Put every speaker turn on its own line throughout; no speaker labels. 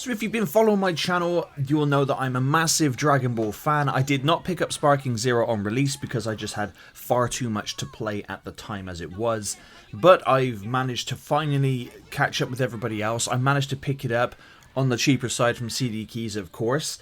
So if you've been following my channel, you'll know that I'm a massive Dragon Ball fan. I did not pick up Sparking Zero on release because I just had far too much to play at the time as it was. But I've managed to finally catch up with everybody else. I managed to pick it up on the cheaper side from CD Keys, of course.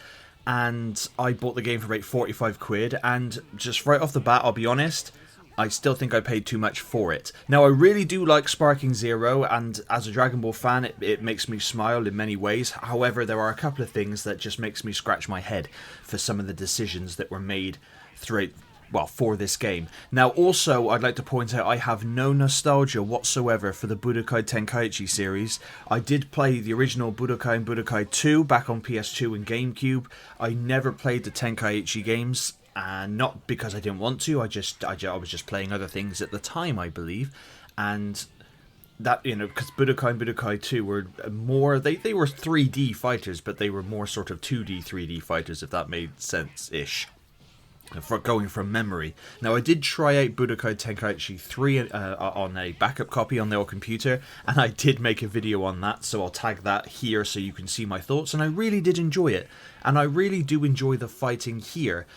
And I bought the game for about 45 quid. And just right off the bat, I'll be honest, I still think I paid too much for it. Now, I really do like Sparking Zero, and as a Dragon Ball fan, it makes me smile in many ways. However, there are a couple of things that just makes me scratch my head for some of the decisions that were made throughout, well, for this game. Now, also, I'd like to point out I have no nostalgia whatsoever for the Budokai Tenkaichi series. I did play the original Budokai and Budokai 2 back on PS2 and GameCube. I never played the Tenkaichi games. And not because I didn't want to, I was just playing other things at the time, I believe. And that, you know, because Budokai and Budokai 2 were more, they were 3D fighters, but they were more sort of 2D, 3D fighters, if that made sense-ish. For going from memory. Now, I did try out Budokai Tenkaichi 3 on a backup copy on the old computer, and I did make a video on that, so I'll tag that here so you can see my thoughts, and I really did enjoy it. And I really do enjoy the fighting here.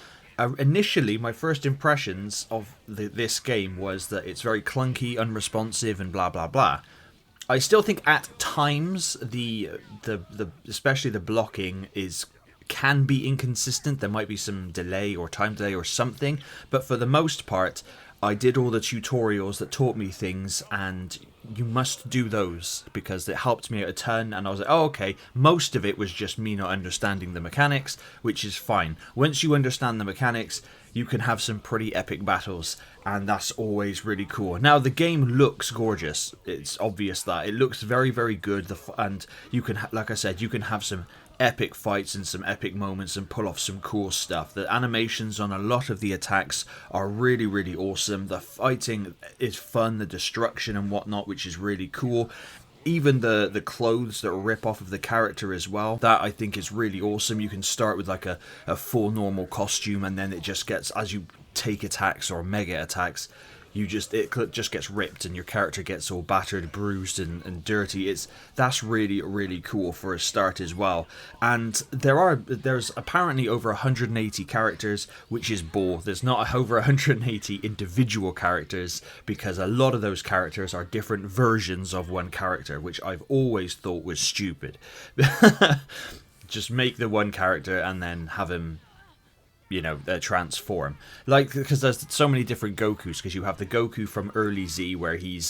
Initially, my first impressions of this game was that it's very clunky, unresponsive, and blah blah blah. I still think at times the especially the blocking can be inconsistent. There might be some delay or time delay or something, but for the most part, I did all the tutorials that taught me things, and you must do those because it helped me out a ton. And I was like, oh, okay, most of it was just me not understanding the mechanics, which is fine. Once you understand the mechanics, you can have some pretty epic battles, and that's always really cool. Now, the game looks gorgeous. It's obvious that it looks very, very good, and you can, like I said, you can have some epic fights and some epic moments and pull off some cool stuff. The animations on a lot of the attacks are really, really awesome. The fighting is fun, the destruction and whatnot, which is really cool. Even the clothes that rip off of the character as well, that I think is really awesome. You can start with like a full normal costume, and then it just gets, as you take attacks or mega attacks, it just gets ripped and your character gets all battered, bruised and dirty. That's really, really cool for a start as well. And there's apparently over 180 characters, which is bull. There's not over 180 individual characters, because a lot of those characters are different versions of one character, which I've always thought was stupid. Just make the one character and then have him, you know, transform. Like, because there's so many different Gokus, because you have the Goku from early Z where he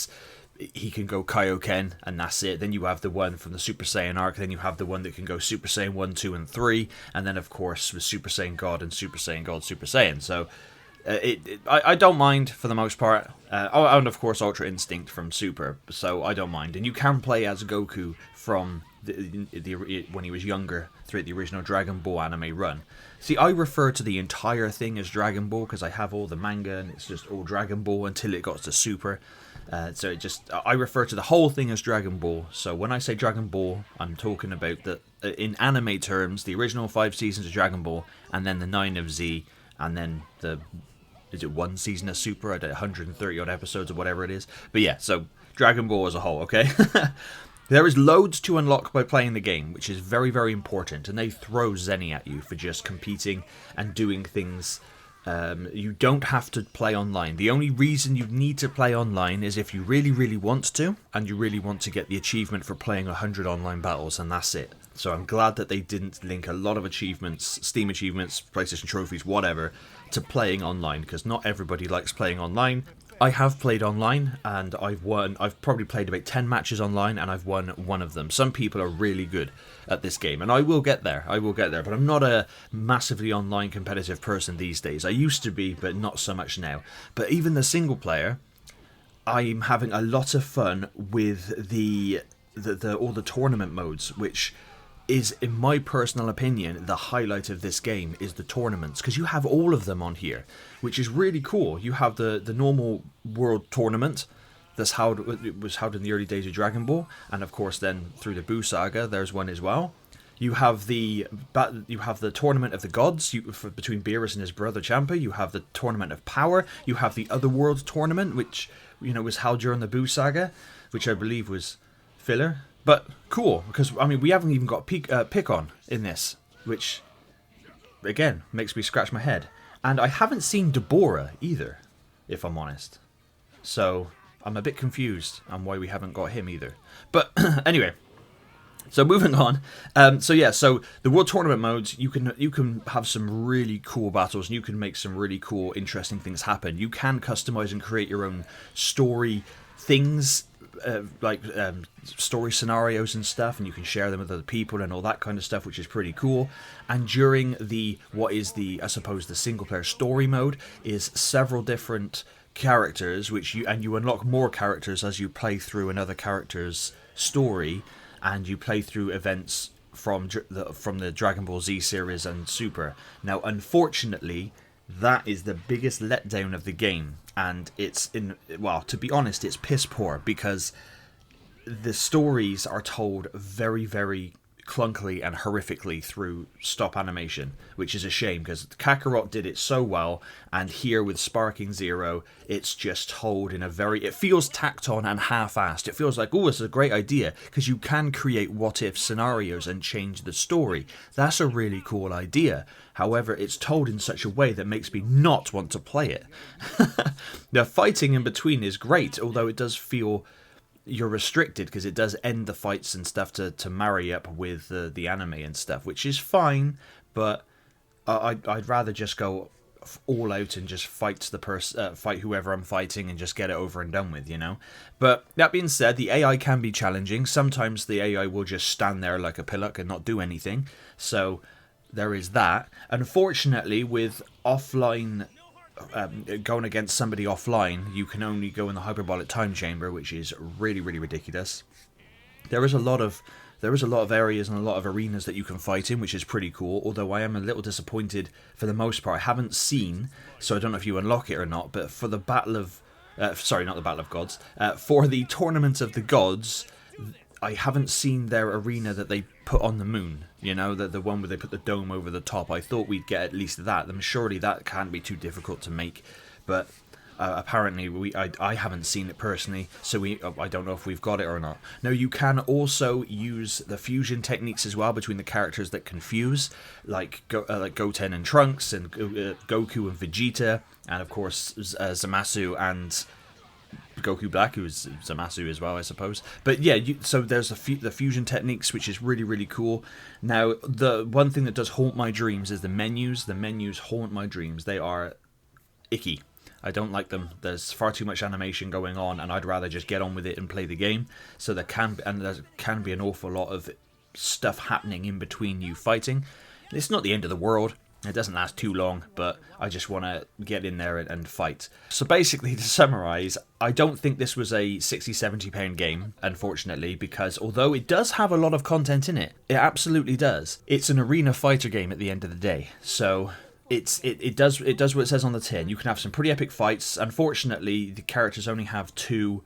can go Kaioken and that's it. Then you have the one from the Super Saiyan arc, then you have the one that can go Super Saiyan 1, 2 and 3, and then of course with Super Saiyan God and Super Saiyan God, Super Saiyan. So I don't mind for the most part. And of course Ultra Instinct from Super, so I don't mind. And you can play as Goku from when he was younger throughout the original Dragon Ball anime run. See, I refer to the entire thing as Dragon Ball because I have all the manga and it's just all Dragon Ball until it got to Super. So I refer to the whole thing as Dragon Ball. So when I say Dragon Ball, I'm talking about in anime terms, the original 5 seasons of Dragon Ball, and then the 9 of Z, and then is it 1 season of Super? I did 130 odd episodes or whatever it is. But yeah, so Dragon Ball as a whole, okay? There is loads to unlock by playing the game, which is very, very important, and they throw Zenny at you for just competing and doing things. You don't have to play online. The only reason you need to play online is if you really, really want to, and you really want to get the achievement for playing 100 online battles, and that's it. So I'm glad that they didn't link a lot of achievements, Steam achievements, PlayStation trophies, whatever, to playing online, because not everybody likes playing online. I have played online, and I've probably played about 10 matches online, and I've won one of them. Some people are really good at this game, and I will get there, but I'm not a massively online competitive person these days. I used to be, but not so much now. But even the single player, I'm having a lot of fun with all the tournament modes, which is, in my personal opinion, the highlight of this game is the tournaments, because you have all of them on here, which is really cool. You have the normal world tournament it was held in the early days of Dragon Ball, and of course then through the Buu saga there's one as well. You have the tournament of the gods between Beerus and his brother Champa. You have the tournament of power. You have the Otherworld tournament, which was held during the Buu saga, which I believe was filler. But cool, because I mean we haven't even got pick on in this, which again makes me scratch my head. And I haven't seen Deborah either, if I'm honest. So I'm a bit confused on why we haven't got him either. But anyway, so moving on. So the World Tournament modes, you can have some really cool battles, and you can make some really cool, interesting things happen. You can customize and create your own story things, like story scenarios and stuff, and you can share them with other people and all that kind of stuff, which is pretty cool. And during I suppose the single player story mode is several different characters, which you unlock more characters as you play through another character's story, and you play through events from the Dragon Ball Z series and Super. Now, unfortunately, that is the biggest letdown of the game, and to be honest, it's piss poor, because the stories are told very, very clunkily and horrifically through stop animation, which is a shame, because Kakarot did it so well, and here with Sparking Zero, it's just told in it feels tacked on and half-assed. It feels like, oh, this is a great idea, because you can create what-if scenarios and change the story. That's a really cool idea. However, it's told in such a way that makes me not want to play it. The fighting in between is great, although it does feel you're restricted, because it does end the fights and stuff to marry up with the anime and stuff, which is fine, but I'd rather just go all out and just fight whoever I'm fighting and just get it over and done with, But that being said, the AI can be challenging. Sometimes the AI will just stand there like a pillock and not do anything, so there is that. Unfortunately, with offline going against somebody offline, you can only go in the hyperbolic time chamber, which is really, really ridiculous. There is a lot of areas and a lot of arenas that you can fight in, which is pretty cool, although I am a little disappointed for the most part. I haven't seen, so I don't know if you unlock it or not, but for the Battle of not the Battle of Gods, for the Tournament of the Gods, I haven't seen their arena that they put on the moon, the one where they put the dome over the top. I thought we'd get at least that. Surely that can't be too difficult to make, but apparently I haven't seen it personally, so I don't know if we've got it or not. Now, you can also use the fusion techniques as well between the characters that can fuse, like Goten and Trunks, and Goku and Vegeta, and of course Zamasu and Goku Black, who is Zamasu as well, I suppose. But yeah, so there's the fusion techniques, which is really, really cool. Now, the one thing that does haunt my dreams is the menus. The menus haunt my dreams. They are icky. I don't like them. There's far too much animation going on, and I'd rather just get on with it and play the game. So there can be an awful lot of stuff happening in between you fighting. It's not the end of the world. It doesn't last too long, but I just want to get in there and fight. So basically, to summarise, I don't think this was a £60-70 game, unfortunately, because although it does have a lot of content in it, it absolutely does. It's an arena fighter game at the end of the day, so it does what it says on the tin. You can have some pretty epic fights. Unfortunately, the characters only have two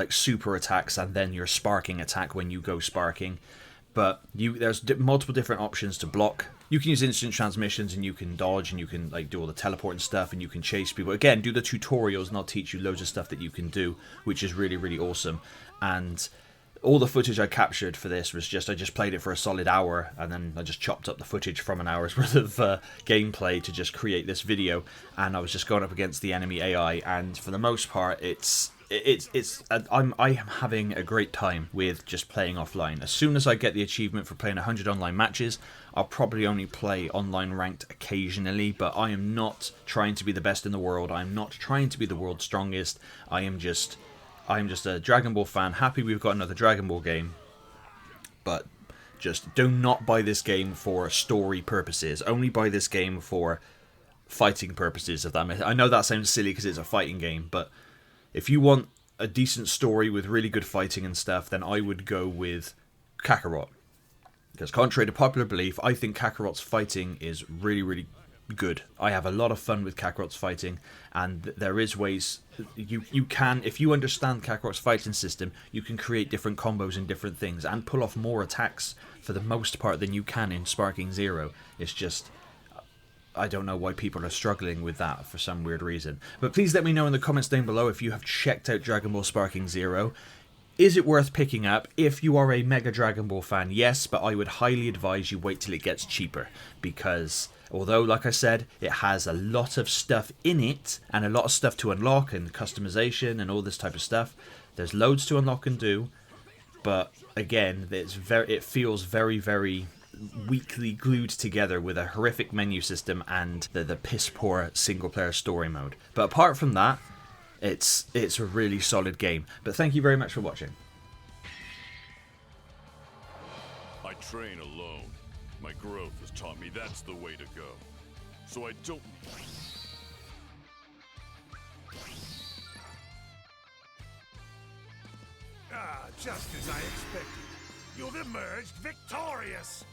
super attacks and then your sparking attack when you go sparking. But there's multiple different options to block. You can use instant transmissions, and you can dodge, and you can do all the teleport and stuff, and you can chase people. Again, do the tutorials, and I'll teach you loads of stuff that you can do, which is really, really awesome. And all the footage I captured for this was I just played it for a solid hour, and then I just chopped up the footage from an hour's worth of gameplay to just create this video. And I was just going up against the enemy AI, and for the most part, I am having a great time with just playing offline. As soon as I get the achievement for playing 100 online matches, I'll probably only play online ranked occasionally, but I am not trying to be the best in the world. I'm not trying to be the world's strongest. I am just a Dragon Ball fan, happy we've got another Dragon Ball game, but just do not buy this game for story purposes. Only buy this game for fighting purposes, if that makes sense. I know that sounds silly because it's a fighting game, but if you want a decent story with really good fighting and stuff, then I would go with Kakarot. Because contrary to popular belief, I think Kakarot's fighting is really, really good. I have a lot of fun with Kakarot's fighting, and there is ways you can, if you understand Kakarot's fighting system, you can create different combos and different things and pull off more attacks for the most part than you can in Sparking Zero. It's just, I don't know why people are struggling with that for some weird reason. But please let me know in the comments down below if you have checked out Dragon Ball Sparking Zero. Is it worth picking up? If you are a mega Dragon Ball fan, yes, but I would highly advise you wait till it gets cheaper, because although, like I said, it has a lot of stuff in it and a lot of stuff to unlock and customization and all this type of stuff, there's loads to unlock and do, but again, it feels very, very weakly glued together with a horrific menu system and the piss poor single player story mode. But apart from that, it's a really solid game. But thank you very much for watching.
I train alone. My growth has taught me that's the way to go. So I don't...
Ah, just as I expected. You've emerged victorious!